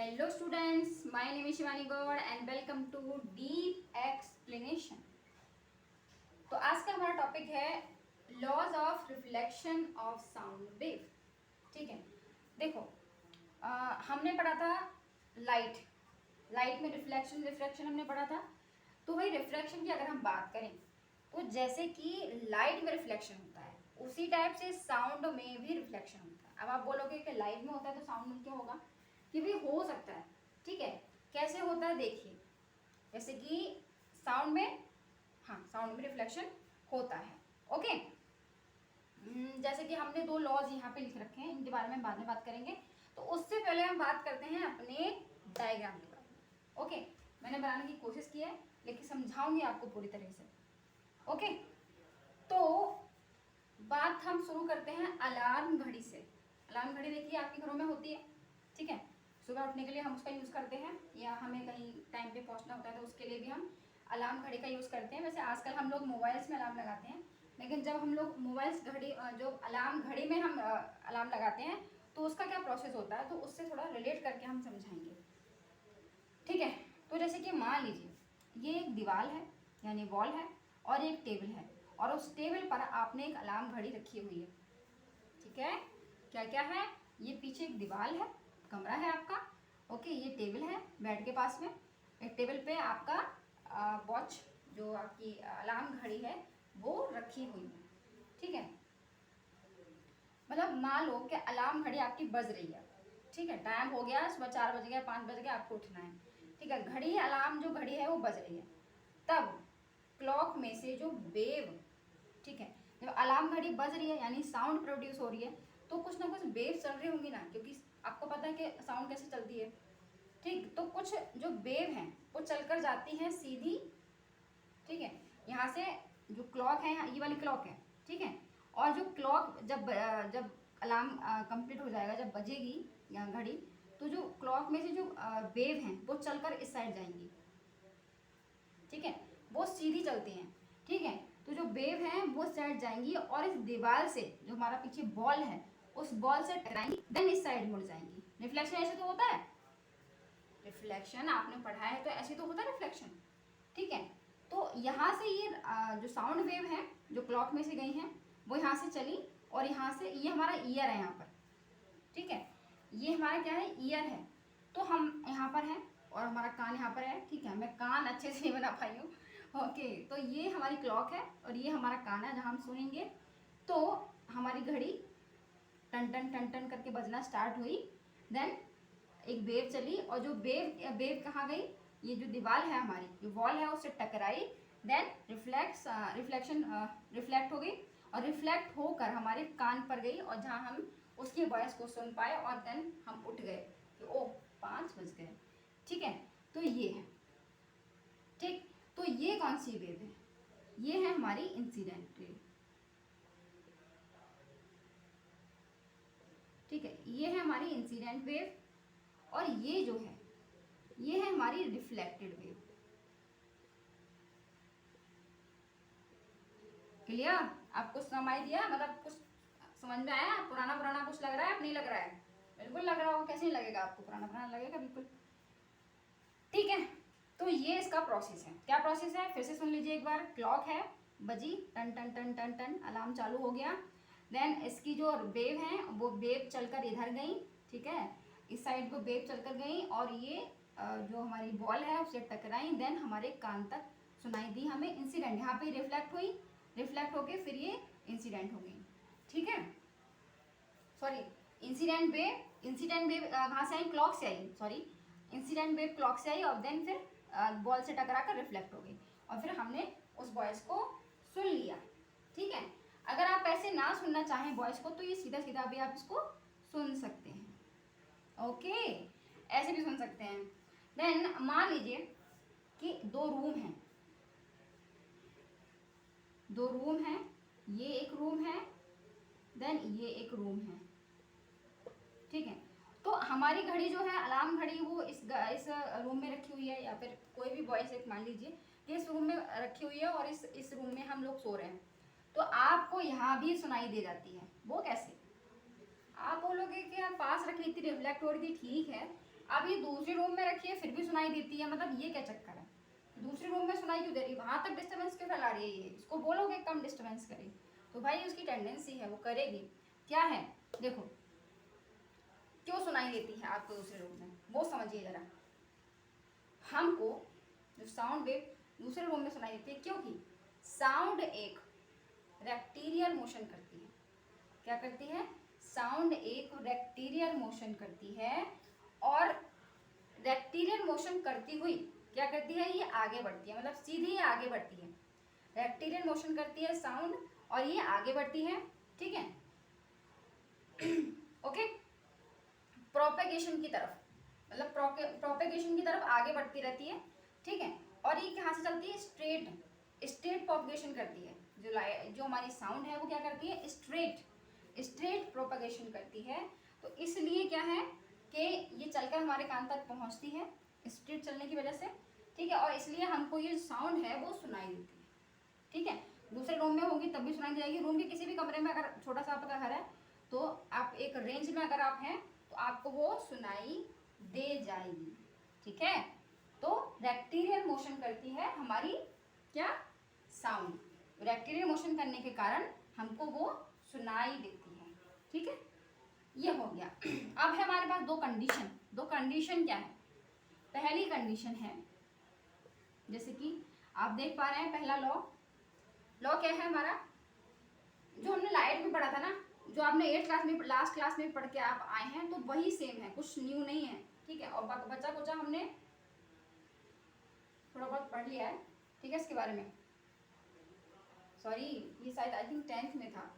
Hello students, my name is Shivani Gaur and welcome to Deep Explanation। तो आज का हमारा टॉपिक है laws of reflection of sound wave. ठीक है, देखो हमने पढ़ा था लाइट में रिफ्लेक्शन हमने पढ़ा था। तो भाई रिफ्लेक्शन की अगर हम बात करें तो जैसे कि लाइट में रिफ्लेक्शन होता है उसी टाइप से साउंड में भी रिफ्लेक्शन होता है। अब आप बोलोगे कि लाइट में होता है तो साउंड में क्या होगा, कि भी हो सकता है। ठीक है, कैसे होता है देखिए, जैसे कि साउंड में रिफ्लेक्शन होता है। ओके, जैसे कि हमने दो लॉज यहाँ पे लिख रखे हैं, इनके बारे में बाद में बात करेंगे। तो उससे पहले हम बात करते हैं अपने डायग्राम के बारे में। ओके, मैंने बनाने की कोशिश की है लेकिन समझाऊंगी आपको पूरी तरह से। ओके, तो बात हम शुरू करते हैं अलार्म घड़ी से। अलार्म घड़ी देखिए आपके घरों में होती है। ठीक है, सुबह उठने के लिए हम उसका यूज़ करते हैं, या हमें कहीं टाइम पे पहुंचना होता है तो उसके लिए भी हम अलार्म घड़ी का यूज़ करते हैं। वैसे आजकल हम लोग मोबाइल्स में अलार्म लगाते हैं, लेकिन जब हम लोग मोबाइल्स घड़ी जो अलार्म घड़ी में हम अलार्म लगाते हैं तो उसका क्या प्रोसेस होता है, तो उससे थोड़ा रिलेट करके हम समझाएंगे। ठीक है, तो जैसे कि मान लीजिए ये एक दीवार है यानी वॉल है और एक टेबल है, और उस टेबल पर आपने एक अलार्म घड़ी रखी हुई है। ठीक है, क्या क्या है, ये पीछे एक दीवार है, कमरा है आपका। ओके, ये टेबल है बेड के पास में। एक टेबल पे आपका वॉच जो आपकी अलार्म घड़ी है वो रखी हुई है। ठीक है, मतलब मान लो कि अलार्म घड़ी आपकी बज रही है। ठीक है, टाइम हो गया, सुबह 4 बज गया, 5 बज गया, आपको उठना है। ठीक है, घड़ी अलार्म जो घड़ी है वो बज रही है। तब क्लॉक में से जो वेव, ठीक है, जब अलार्म घड़ी बज रही है यानी साउंड प्रोड्यूस हो रही है तो कुछ ना कुछ वेव चल रही होंगी ना, क्योंकि आपको पता है कि साउंड कैसे चलती है। ठीक, तो कुछ जो वेव हैं वो चलकर जाती हैं सीधी। ठीक है, यहाँ से जो क्लॉक है, ये वाली क्लॉक है। ठीक है, और जो क्लॉक जब अलार्म कंप्लीट हो जाएगा, जब बजेगी घड़ी, तो जो क्लॉक में से जो वेव हैं वो चलकर इस साइड जाएंगी। ठीक है, वो सीधी चलती हैं। ठीक है, तो जो वेव हैं वो साइड जाएंगी और इस दीवार से जो हमारा पीछे बॉल है उस बॉल से टकराएंगी, देन इस साइड मुड़ जाएंगी। रिफ्लेक्शन ऐसे तो होता है, रिफ्लेक्शन आपने पढ़ा है तो ऐसे तो होता है रिफ्लेक्शन। ठीक है, तो यहाँ से ये जो साउंड वेव है जो क्लॉक में से गई हैं वो यहाँ से चली, और यहाँ से ये हमारा ईयर है यहाँ पर। ठीक है, ये हमारा क्या है, ईयर है। तो हम यहाँ पर हैं और हमारा कान यहाँ पर है। ठीक है, मैं कान अच्छे से नहीं बना पाई हूँ। ओके, तो ये हमारी क्लॉक है और ये हमारा कान है जहाँ हम सुनेंगे। तो हमारी घड़ी टन टन टन टन करके बजना स्टार्ट हुई, देन एक वेव चली, और जो वेव कहाँ गई, ये जो दीवार है हमारी, जो वॉल है उससे टकराई, देन रिफ्लेक्ट हो गई, और रिफ्लेक्ट होकर हमारे कान पर गई, और जहाँ हम उसकी वॉइस को सुन पाए, और देन हम उठ गए कि ओ 5 बज गए। ठीक है, तो ये है। ठीक, तो ये कौन सी वेव है, ये है हमारी इंसिडेंट वेव। ठीक है, ये है हमारी इंसिडेंट वेव, और ये जो है ये है हमारी रिफ्लेक्टेड वेव। क्लियर, आपको समझ दिया, मतलब कुछ समझ में आया? पुराना पुराना कुछ लग रहा है, अब नहीं लग रहा है? बिल्कुल लग रहा होगा, कैसे नहीं लगेगा आपको, पुराना पुराना लगेगा बिल्कुल। ठीक है, तो ये इसका प्रोसेस है। क्या प्रोसेस है, फिर से सुन लीजिए एक बार। क्लॉक है, बजी, टन टन टन टन टन, अलार्म चालू हो गया। देन इसकी जो वेव है वो वेव चलकर इधर गई। ठीक है, इस साइड को वेव चलकर गई, और ये जो हमारी बॉल है उससे टकराई, देन हमारे कान तक सुनाई दी हमें इंसिडेंट। यहाँ पे रिफ्लेक्ट हुई, रिफ्लेक्ट होके फिर ये इंसिडेंट हो गई। ठीक है, सॉरी, इंसिडेंट वेव कहाँ से आई, क्लॉक से आई, सॉरी, इंसिडेंट वेव क्लॉक से आई, और देन फिर बॉल से टकरा कर रिफ्लेक्ट हो गई, और फिर हमने उस वॉइस को सुन लिया। ठीक है, अगर आप ऐसे ना सुनना चाहें वॉइस को तो ये सीधा सीधा भी आप इसको सुन सकते हैं। ओके, ऐसे भी सुन सकते हैं। देन मान लीजिए कि दो रूम हैं, ये एक रूम है, देन ये एक रूम है। ठीक है, तो हमारी घड़ी जो है अलार्म घड़ी वो इस रूम में रखी हुई है, या फिर कोई भी वॉइस एक मान लीजिए कि इस रूम में रखी हुई है, और इस रूम में हम लोग सो रहे हैं, तो आपको यहाँ भी सुनाई दे जाती है। वो कैसे, आप बोलोगे कि यार पास रख ली थी, रिफ्लेक्ट हो रही थी, ठीक है। अब ये दूसरे रूम में रखी है फिर भी सुनाई देती है, मतलब ये क्या चक्कर है? दूसरे रूम में सुनाई क्यों दे रही है? वहां तक डिस्टर्बेंस क्यों फैला रही है ये? इसको बोलोगे कम डिस्टर्बेंस करे, तो भाई उसकी टेंडेंसी है वो करेगी। क्या है देखो, क्यों सुनाई देती है आपको दूसरे रूम में, वो समझिए जरा। हमको जो साउंड वेव दूसरे रूम में सुनाई देती है क्योंकि साउंड एक रेक्टेरियल मोशन करती है। क्या करती है? साउंड एक रेक्टेरियल मोशन करती है, और रेक्टेरियल मोशन करती हुई क्या करती है? ये आगे बढ़ती है, मतलब सीधी आगे बढ़ती है। रेक्टेरियल मोशन करती है साउंड और ये आगे बढ़ती है, ठीक है। ओके, प्रोपेगेशन की तरफ, मतलब प्रोपेगेशन की तरफ आगे बढ़ती रहती है, ठीक है। और ये कहाँ से चलती है? स्ट्रेट प्रोपेगेशन करती है। जो हमारी साउंड है वो क्या करती है? स्ट्रेट प्रोपेगेशन करती है। तो इसलिए क्या है कि ये चलकर हमारे कान तक पहुंचती है स्ट्रेट चलने की वजह से, ठीक है। और इसलिए हमको ये साउंड है वो सुनाई देती है, ठीक है। दूसरे रूम में होगी तब भी सुनाई दे जाएगी। रूम के किसी भी कमरे में अगर छोटा सा आपका घर है तो आप एक रेंज में अगर आप हैं तो आपको वो सुनाई दे जाएगी, ठीक है। तो रेक्टेरियल मोशन करती है हमारी क्या? साउंड। रेक्टेरियल मोशन करने के कारण हमको वो सुनाई देती है, ठीक है। ये हो गया। अब है हमारे पास दो कंडीशन क्या है? पहली कंडीशन है, जैसे कि आप देख पा रहे हैं, पहला लॉ क्या है हमारा? जो हमने लाइट में पढ़ा था ना, जो आपने 8th क्लास में लास्ट क्लास में पढ़ के आप आए हैं, तो वही सेम है, कुछ न्यू नहीं है, ठीक है। और बच्चा कुछ हमने थोड़ा बहुत पढ़ लिया है, ठीक है, इसके बारे में। सॉरी, ये शायद आई थिंक 10th में था,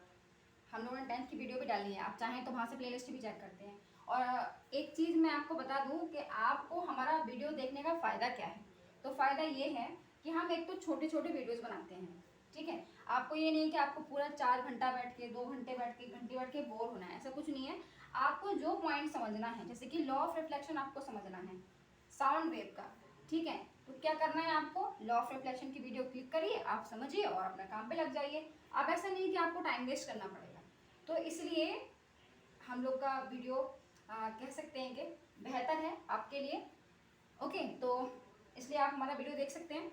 हम लोगों ने 10th की वीडियो भी डाली है, आप चाहें तो वहाँ से प्लेलिस्ट भी चेक करते हैं। और एक चीज़ मैं आपको बता दूं कि आपको हमारा वीडियो देखने का फ़ायदा क्या है। तो फ़ायदा ये है कि हम एक तो छोटे छोटे वीडियोज़ बनाते हैं, ठीक है। आपको ये नहीं कि आपको पूरा 4 घंटा बैठ के, 2 घंटे बैठ के, 1 घंटे बैठ के बोर होना है, ऐसा कुछ नहीं है। आपको जो पॉइंट समझना है, जैसे कि लॉ ऑफ रिफ्लेक्शन आपको समझना है साउंड वेव का, ठीक है। तो क्या करना है आपको? लॉ ऑफ रिफ्लेक्शन की वीडियो क्लिक करिए, आप समझिए और अपना काम पे लग जाइए। अब ऐसा नहीं कि आपको टाइम वेस्ट करना पड़ेगा। तो इसलिए हम लोग का वीडियो कह सकते हैं कि बेहतर है आपके लिए, ओके। तो इसलिए आप हमारा वीडियो देख सकते हैं।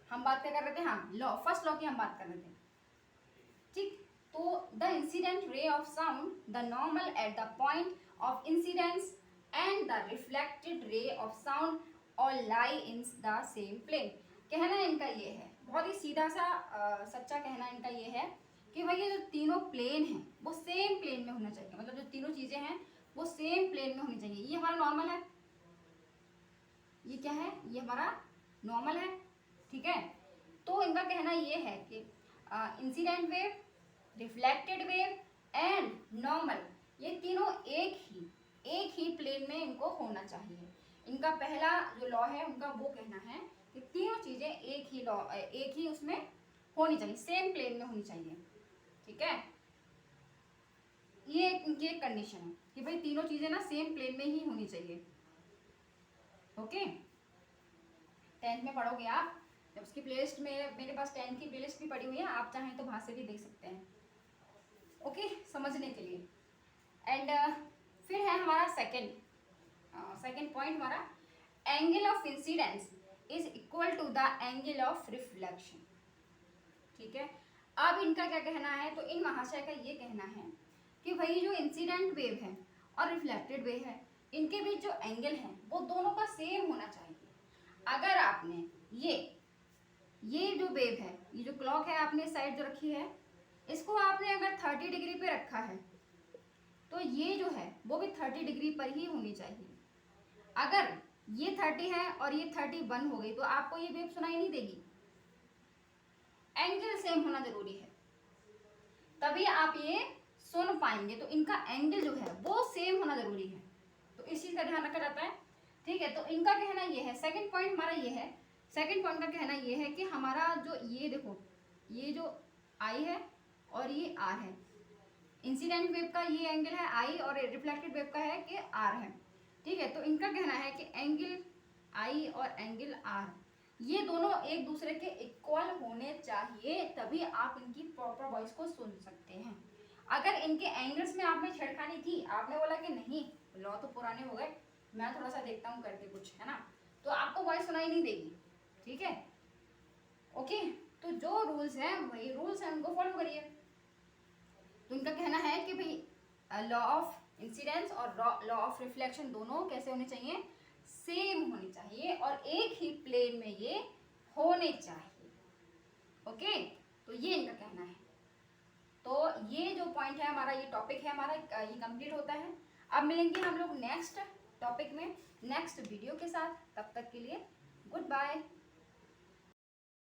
हम बात क्या कर रहे थे? हाँ, फर्स्ट लॉ की हम बात कर रहे थे, ठीक। तो the incident ray of sound, the normal at the point of incidence and the reflected ray of sound all lie in the same plane. कहना इनका ये है, बहुत ही सीधा सा सच्चा कहना इनका ये है कि भाई ये जो तीनों प्लेन हैं वो सेम प्लेन में होना चाहिए, मतलब जो तीनों चीज़ें हैं वो सेम प्लेन में होनी चाहिए। ये हमारा नॉर्मल है, ये क्या है? ये हमारा नॉर्मल है, ठीक है। तो इनका कहना ये है कि incident wave, reflected wave and normal, ये तीनों एक ही प्लेन में इनको होना चाहिए। इनका पहला जो लॉ है उनका वो कहना है कि तीनों चीज़ें एक ही उसमें होनी चाहिए, सेम प्लेन में होनी चाहिए, ठीक है। ये इनकी एक कंडीशन है कि भाई तीनों चीज़ें ना सेम प्लेन में ही होनी चाहिए, ओके। 10th में पढ़ोगे आप, जब उसकी प्लेलिस्ट में मेरे पास 10th की प्लेलिस्ट भी पड़ी हुई है, आप चाहें तो वहाँ से भी देख सकते हैं, ओके, समझने के लिए। एंड फिर है हमारा सेकंड पॉइंट हमारा, angle of incidence is equal to the angle of reflection, ठीक है। अब इनका क्या कहना है? तो इन महाशय का ये कहना है कि भाई जो इंसिडेंट वेव है और रिफ्लेक्टेड वेव है, इनके बीच जो एंगल है वो दोनों का सेम होना चाहिए। अगर आपने ये जो वेव है, ये जो क्लॉक है आपने साइड जो रखी है, इसको आपने अगर 30 डिग्री पे रखा है तो ये जो है वो भी 30 डिग्री पर ही होनी चाहिए। अगर ये 30 है और ये 31 हो गई तो आपको ये वेव सुनाई नहीं देगी। एंगल सेम होना जरूरी है, तभी आप ये सुन पाएंगे। तो इनका एंगल जो है वो सेम होना जरूरी है, तो इस चीज का ध्यान रखा जाता है, ठीक है। तो इनका कहना ये है, सेकंड पॉइंट हमारा ये है, सेकंड पॉइंट का कहना ये है कि हमारा जो ये देखो, ये जो आई है और ये आर है, इंसिडेंट वेव का ये एंगल है आई और रिफ्लेक्टेड वेव का है कि आर है, ठीक है। तो इनका कहना है कि एंगल आई और एंगल आर ये दोनों एक दूसरे के इक्वल होने चाहिए, तभी आप इनकी प्रॉपर वॉइस को सुन सकते हैं। अगर इनके एंगल्स में आपने छेड़खानी की, आपने बोला कि नहीं लॉ तो पुराने हो गए, मैं थोड़ा सा देखता हूँ करके कुछ, है ना, तो आपको वॉइस सुनाई नहीं देगी, ठीक है। ओके, तो जो रूल्स हैं वही रूल्स हैं, उनको फॉलो करिए। तो इनका कहना है कि भाई लॉ ऑफ इंसिडेंस और लॉ ऑफ रिफ्लेक्शन दोनों कैसे होने चाहिए, सेम होने चाहिए और एक ही प्लेन में ये होने चाहिए। ओके, तो ये इनका कहना है। तो ये जो पॉइंट है हमारा, ये टॉपिक है हमारा, ये कंप्लीट होता है। अब मिलेंगे हम लोग नेक्स्ट टॉपिक में, नेक्स्ट वीडियो के साथ। तब तक के लिए गुड बाय।